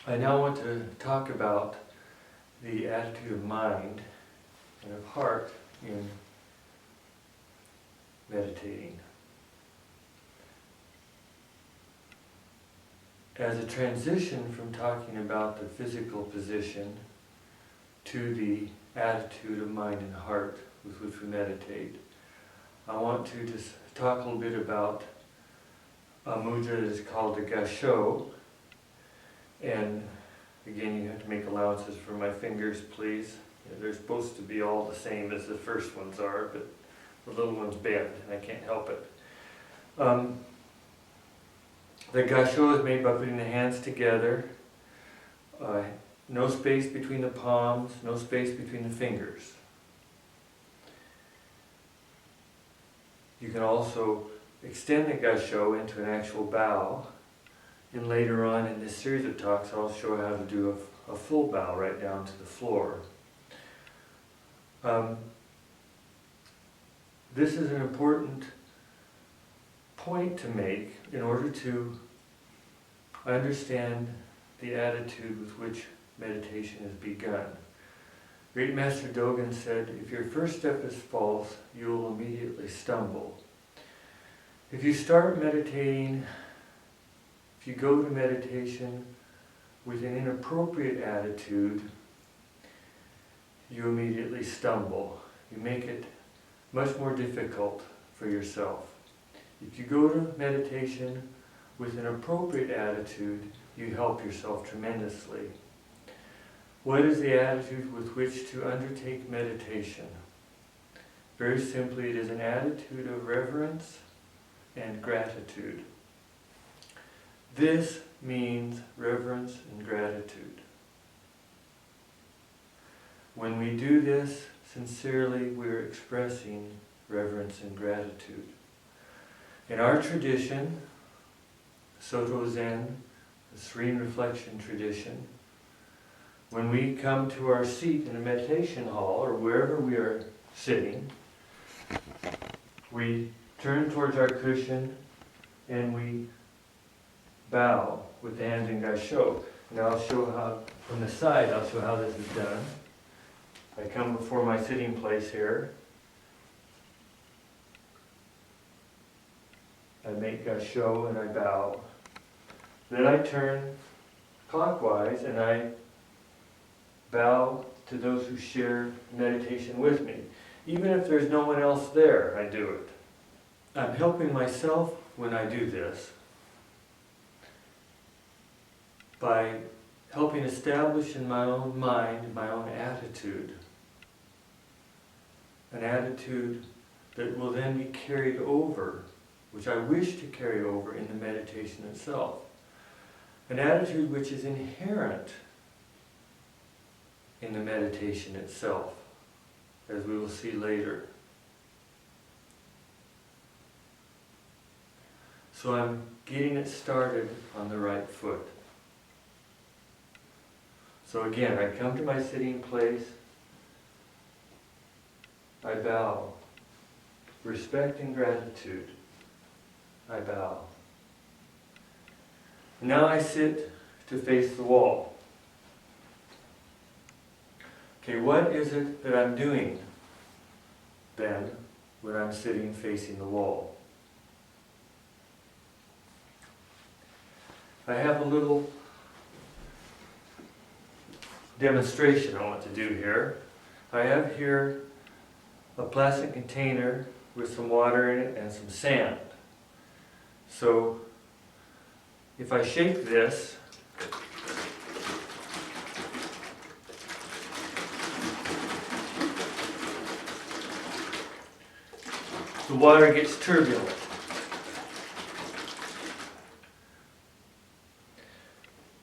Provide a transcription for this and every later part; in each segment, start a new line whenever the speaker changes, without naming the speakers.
I now want to talk about the attitude of mind and of heart in meditating. As a transition from talking about the physical position to the attitude of mind and heart with which we meditate, I want to just talk a little bit about a mudra that is called the gasho. And again, you have to make allowances for my fingers, please. They're supposed to be all the same as the first ones are, but the little ones bend, and I can't help it. The gasho is made by putting the hands together, no space between the palms, no space between the fingers. You can also extend the gasho into an actual bow, and later on in this series of talks I'll show how to do a full bow right down to the floor. This is an important point to make in order to understand the attitude with which meditation is begun. Great Master Dogen said, if your first step is false, you will immediately stumble. If you start meditating, if you go to meditation with an inappropriate attitude, you immediately stumble. You make it much more difficult for yourself. If you go to meditation with an appropriate attitude, you help yourself tremendously. What is the attitude with which to undertake meditation? Very simply, it is an attitude of reverence and gratitude. This means reverence and gratitude. When we do this sincerely, we're expressing reverence and gratitude. In our tradition, Soto Zen, the Serene Reflection tradition, when we come to our seat in a meditation hall or wherever we are sitting, we turn towards our cushion and we bow with the hands in gasho. Now I'll show how, from the side, I'll show how this is done. I come before my sitting place here. I make gasho and I bow. Then I turn clockwise and I bow to those who share meditation with me. Even if there's no one else there, I do it. I'm helping myself when I do this by helping establish in my own mind, my own attitude, an attitude that will then be carried over, which I wish to carry over in the meditation itself. An attitude which is inherent in the meditation itself, as we will see later. So I'm getting it started on the right foot. So again, I come to my sitting place, I bow. Respect and gratitude, I bow. Now I sit to face the wall. Okay, what is it that I'm doing then when I'm sitting facing the wall? I have a little demonstration I want to do here. I have here a plastic container with some water in it and some sand. So if I shake this, the water gets turbulent.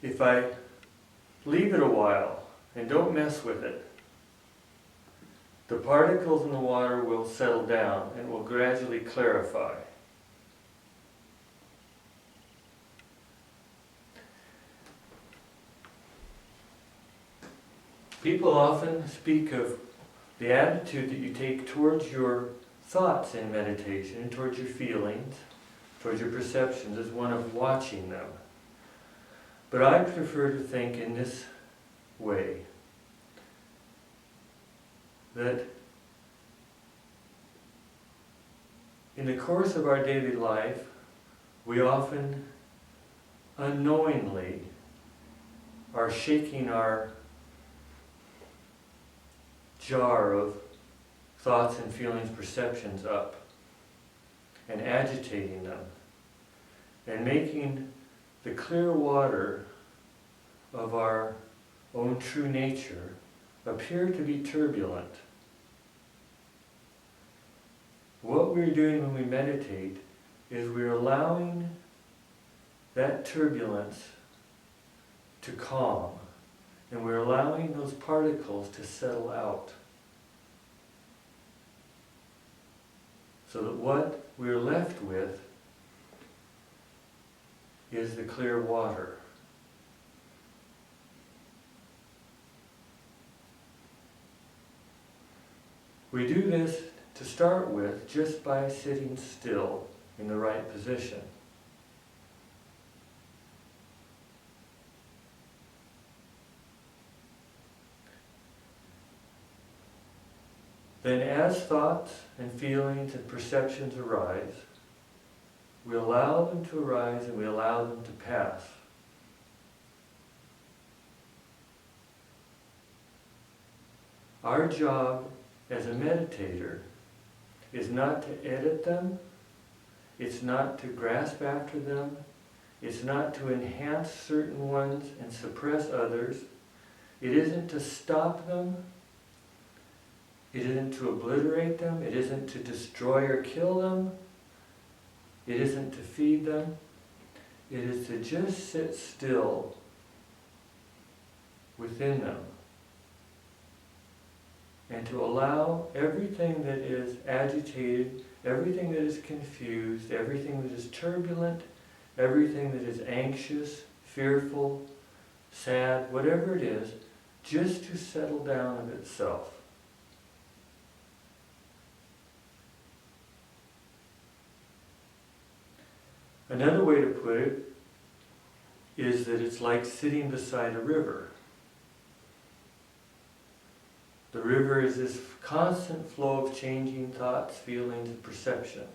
If I leave it a while and don't mess with it, the particles in the water will settle down and will gradually clarify. People often speak of the attitude that you take towards your thoughts in meditation and towards your feelings, towards your perceptions, as one of watching them. But I prefer to think in this way, that in the course of our daily life, we often unknowingly are shaking our jar of thoughts and feelings, perceptions up, and agitating them, and making the clear water of our own true nature appear to be turbulent. What we're doing when we meditate is we're allowing that turbulence to calm, and we're allowing those particles to settle out, so that what we're left with is the clear water. We do this to start with just by sitting still in the right position. Then as thoughts and feelings and perceptions arise, we allow them to arise and we allow them to pass. Our job as a meditator is not to edit them, it's not to grasp after them, it's not to enhance certain ones and suppress others, it isn't to stop them, it isn't to obliterate them, it isn't to destroy or kill them, it isn't to feed them, it is to just sit still within them and to allow everything that is agitated, everything that is confused, everything that is turbulent, everything that is anxious, fearful, sad, whatever it is, just to settle down of itself. Another way to put it is that it's like sitting beside a river. The river is this constant flow of changing thoughts, feelings, and perceptions.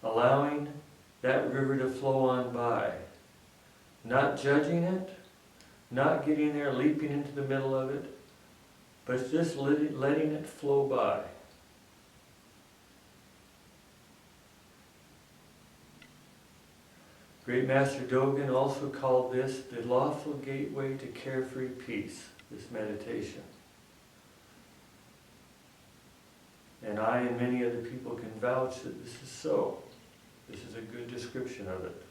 Allowing that river to flow on by, not judging it, not getting there, leaping into the middle of it, but just letting it flow by. Great Master Dogen also called this the lawful gateway to carefree peace, this meditation. And I and many other people can vouch that this is so. This is a good description of it.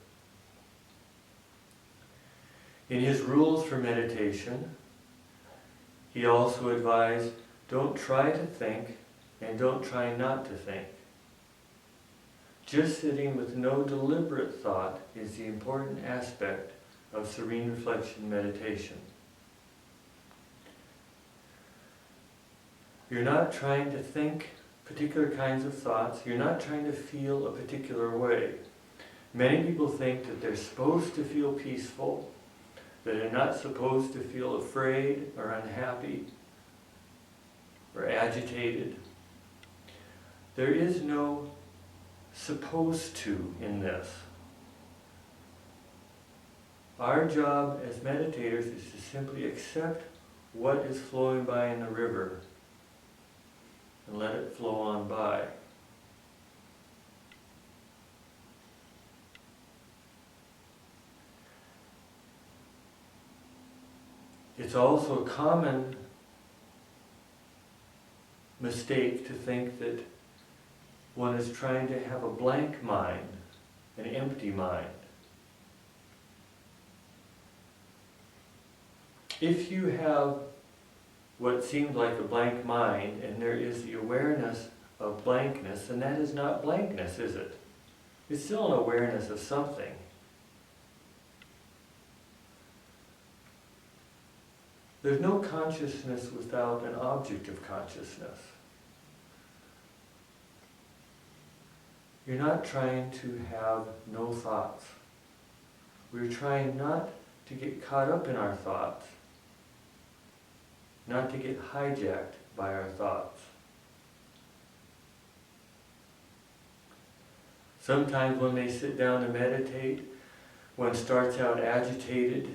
In his rules for meditation, he also advised, don't try to think and don't try not to think. Just sitting with no deliberate thought is the important aspect of Serene Reflection Meditation. You're not trying to think particular kinds of thoughts. You're not trying to feel a particular way. Many people think that they're supposed to feel peaceful, that they're not supposed to feel afraid or unhappy or agitated. There is no supposed to in this. Our job as meditators is to simply accept what is flowing by in the river and let it flow on by. It's also a common mistake to think that one is trying to have a blank mind, an empty mind. If you have what seemed like a blank mind and there is the awareness of blankness, then that is not blankness, is it? It's still an awareness of something. There's no consciousness without an object of consciousness. you're not trying to have no thoughts. We're trying not to get caught up in our thoughts, not to get hijacked by our thoughts. Sometimes when they sit down to meditate, one starts out agitated.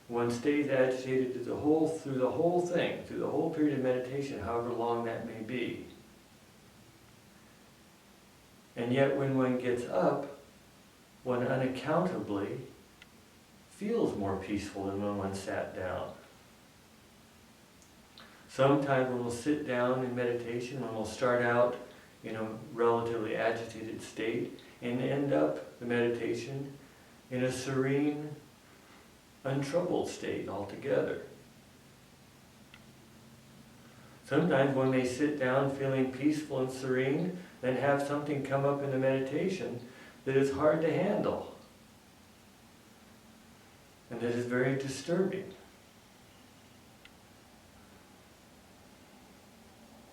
One stays agitated through the whole thing, through the whole period of meditation, however long that may be. And yet when one gets up, one unaccountably feels more peaceful than when one sat down. Sometimes when we'll sit down in meditation, when we'll start out in a relatively agitated state and end up the meditation in a serene, untroubled state altogether. Sometimes one may sit down feeling peaceful and serene, then have something come up in the meditation that is hard to handle and that is very disturbing.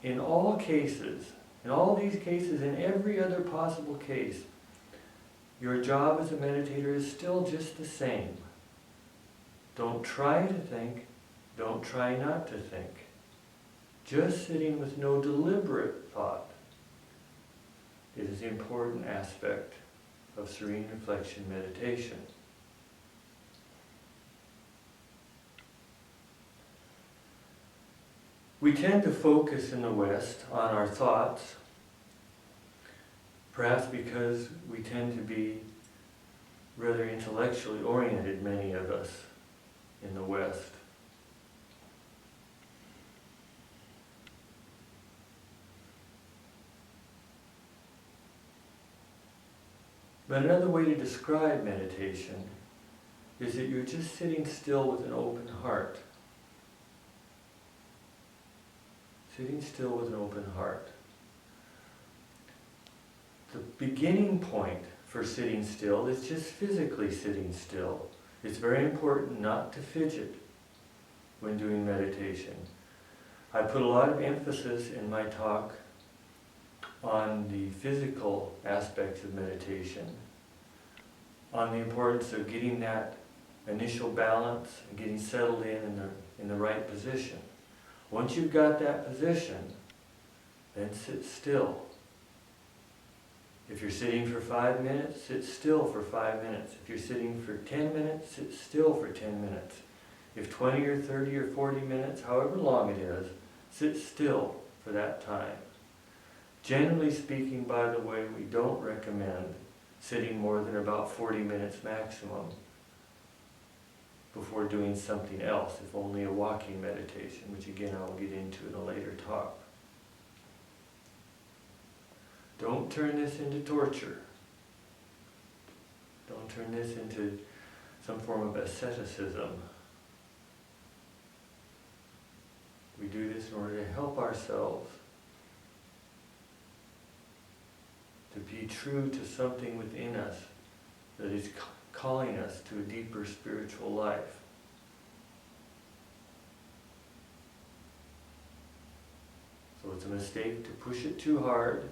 In all cases, in all these cases, in every other possible case, your job as a meditator is still just the same. Don't try to think, don't try not to think. Just sitting with no deliberate thought is the important aspect of Serene Reflection Meditation. We tend to focus in the West on our thoughts, perhaps because we tend to be rather intellectually oriented, many of us in the West. But another way to describe meditation is that you're just sitting still with an open heart. Sitting still with an open heart. The beginning point for sitting still is just physically sitting still. It's very important not to fidget when doing meditation. I put a lot of emphasis in my talk on the physical aspects of meditation, on the importance of getting that initial balance and getting settled in the right position. Once you've got that position, then sit still. If you're sitting for 5 minutes, sit still for 5 minutes. If you're sitting for 10 minutes, sit still for 10 minutes. If 20 or 30 or 40 minutes, however long it is, sit still for that time. Generally speaking, by the way, we don't recommend sitting more than about 40 minutes maximum before doing something else, if only a walking meditation, which again I'll get into in a later talk. Don't turn this into torture. Don't turn this into some form of asceticism. We do this in order to help ourselves to be true to something within us that is calling us to a deeper spiritual life. So it's a mistake to push it too hard,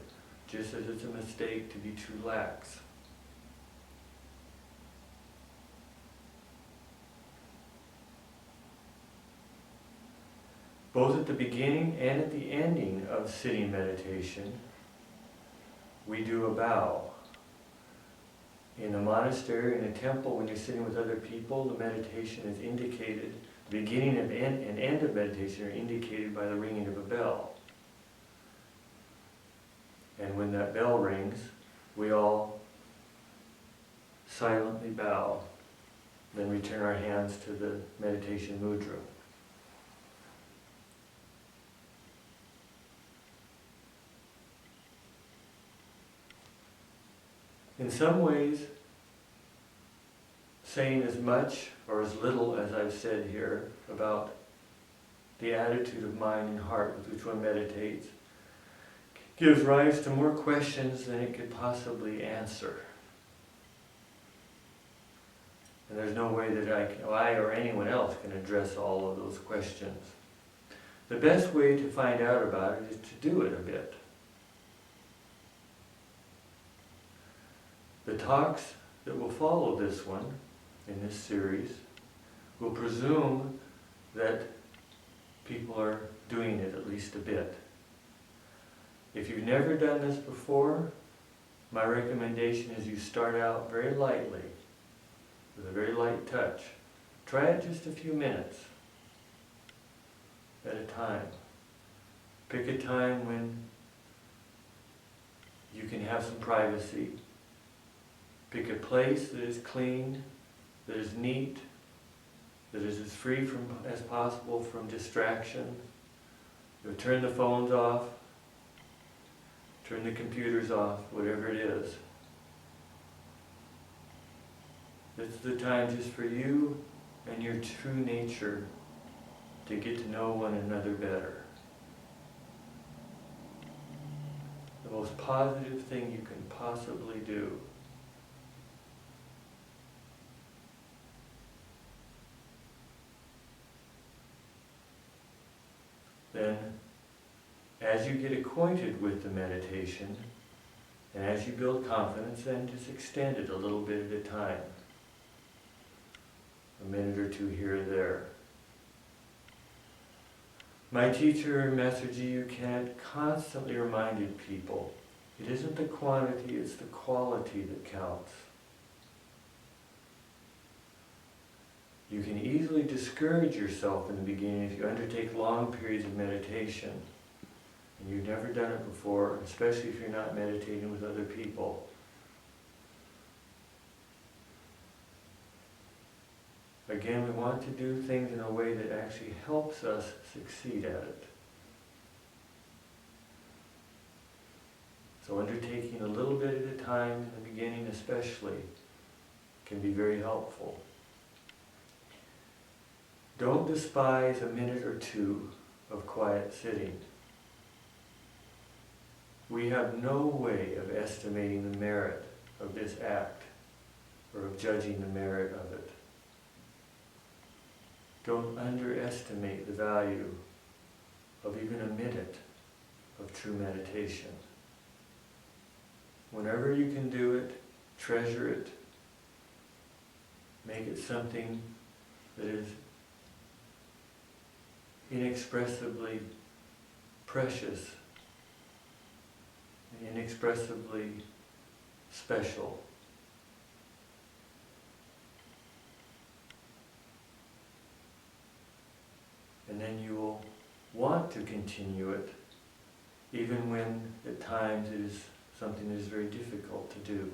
just as it's a mistake to be too lax. Both at the beginning and at the ending of sitting meditation, we do a bow. In a monastery, in a temple, when you're sitting with other people, the meditation is indicated, the beginning and end of meditation are indicated by the ringing of a bell. And when that bell rings, we all silently bow, then return our hands to the meditation mudra. In some ways, saying as much or as little as I've said here about the attitude of mind and heart with which one meditates gives rise to more questions than it could possibly answer. And there's no way that I or anyone else can address all of those questions. The best way to find out about it is to do it a bit. The talks that will follow this one, in this series, will presume that people are doing it at least a bit. If you've never done this before, my recommendation is you start out very lightly, with a very light touch. Try it just a few minutes at a time. Pick a time when you can have some privacy. Pick a place that is clean, that is neat, that is as free as possible from distraction. You'll turn the phones off, turn the computers off, whatever it is. It's the time just for you and your true nature to get to know one another better. The most positive thing you can possibly do. Then, as you get acquainted with the meditation, and as you build confidence, then just extend it a little bit at a time. A minute or two here or there. My teacher, Master Ji Kent, constantly reminded people, it isn't the quantity, it's the quality that counts. You can easily discourage yourself in the beginning if you undertake long periods of meditation and you've never done it before, especially if you're not meditating with other people. Again, we want to do things in a way that actually helps us succeed at it. So undertaking a little bit at a time, in the beginning especially, can be very helpful. Don't despise a minute or two of quiet sitting. We have no way of estimating the merit of this act or of judging the merit of it. Don't underestimate the value of even a minute of true meditation. Whenever you can do it, treasure it. Make it something that is inexpressibly precious and inexpressibly special. And then you will want to continue it, even when at times it is something that is very difficult to do.